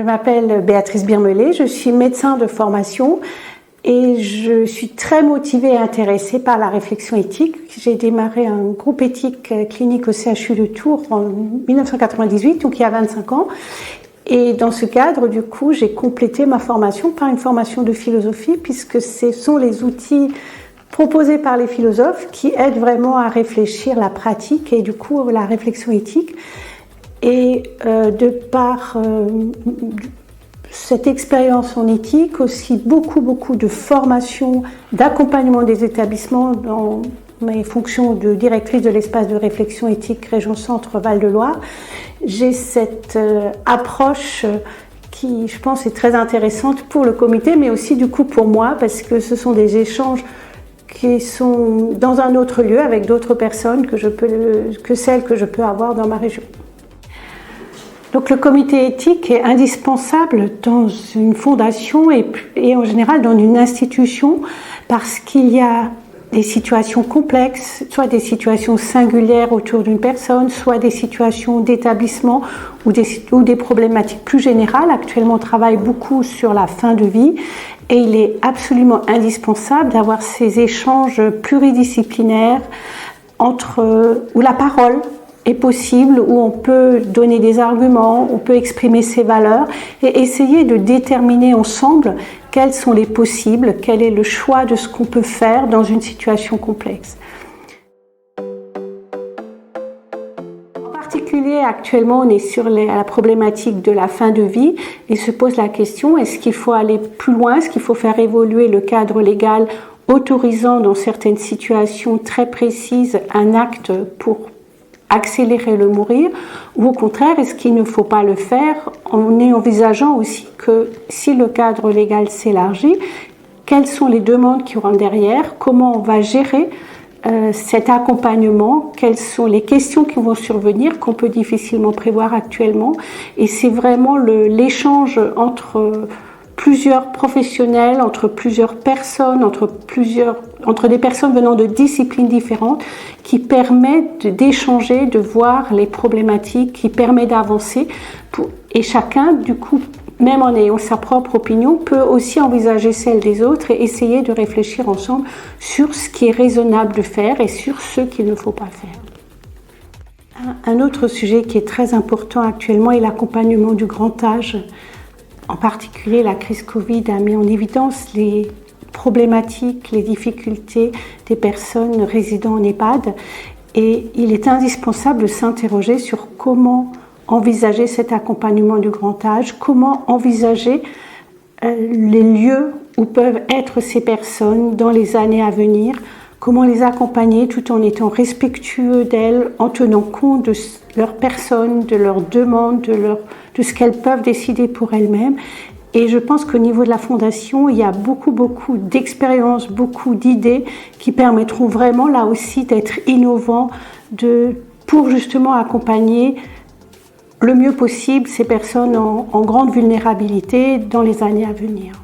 Je m'appelle Béatrice Birmelet, je suis médecin de formation et je suis très motivée et intéressée par la réflexion éthique. J'ai démarré un groupe éthique clinique au CHU de Tours en 1998, donc il y a 25 ans. Et dans ce cadre, du coup, j'ai complété ma formation par une formation de philosophie, puisque ce sont les outils proposés par les philosophes qui aident vraiment à réfléchir la pratique et du coup la réflexion éthique. Et de par cette expérience en éthique, aussi beaucoup de formations, d'accompagnement des établissements dans mes fonctions de directrice de l'espace de réflexion éthique Région Centre Val-de-Loire, j'ai cette approche qui, je pense, est très intéressante pour le comité, mais aussi du coup pour moi, parce que ce sont des échanges qui sont dans un autre lieu avec d'autres personnes que celles que je peux avoir dans ma région. Donc le comité éthique est indispensable dans une fondation et en général dans une institution parce qu'il y a des situations complexes, soit des situations singulières autour d'une personne, soit des situations d'établissement ou des problématiques plus générales. Actuellement, on travaille beaucoup sur la fin de vie et il est absolument indispensable d'avoir ces échanges pluridisciplinaires où la parole est possible, où on peut donner des arguments, on peut exprimer ses valeurs et essayer de déterminer ensemble quels sont les possibles, quel est le choix de ce qu'on peut faire dans une situation complexe. En particulier, actuellement, on est sur la problématique de la fin de vie et se pose la question, est-ce qu'il faut aller plus loin, est-ce qu'il faut faire évoluer le cadre légal autorisant dans certaines situations très précises un acte pour accélérer le mourir, ou au contraire, est-ce qu'il ne faut pas le faire en envisageant aussi que si le cadre légal s'élargit, quelles sont les demandes qui rentrent derrière, comment on va gérer cet accompagnement, quelles sont les questions qui vont survenir qu'on peut difficilement prévoir actuellement, et c'est vraiment l'échange entre plusieurs professionnels, entre plusieurs personnes, entre des personnes venant de disciplines différentes qui permettent d'échanger, de voir les problématiques, qui permet d'avancer. Et chacun, du coup, même en ayant sa propre opinion, peut aussi envisager celle des autres et essayer de réfléchir ensemble sur ce qui est raisonnable de faire et sur ce qu'il ne faut pas faire. Un autre sujet qui est très important actuellement est l'accompagnement du grand âge. En particulier, la crise Covid a mis en évidence les problématiques, les difficultés des personnes résidant en EHPAD et il est indispensable de s'interroger sur comment envisager cet accompagnement du grand âge, comment envisager les lieux où peuvent être ces personnes dans les années à venir, comment les accompagner tout en étant respectueux d'elles, en tenant compte de leur personne, de leurs demandes, de ce qu'elles peuvent décider pour elles-mêmes. Et je pense qu'au niveau de la Fondation, il y a beaucoup d'expériences, beaucoup d'idées qui permettront vraiment là aussi d'être innovants pour justement accompagner le mieux possible ces personnes en grande vulnérabilité dans les années à venir.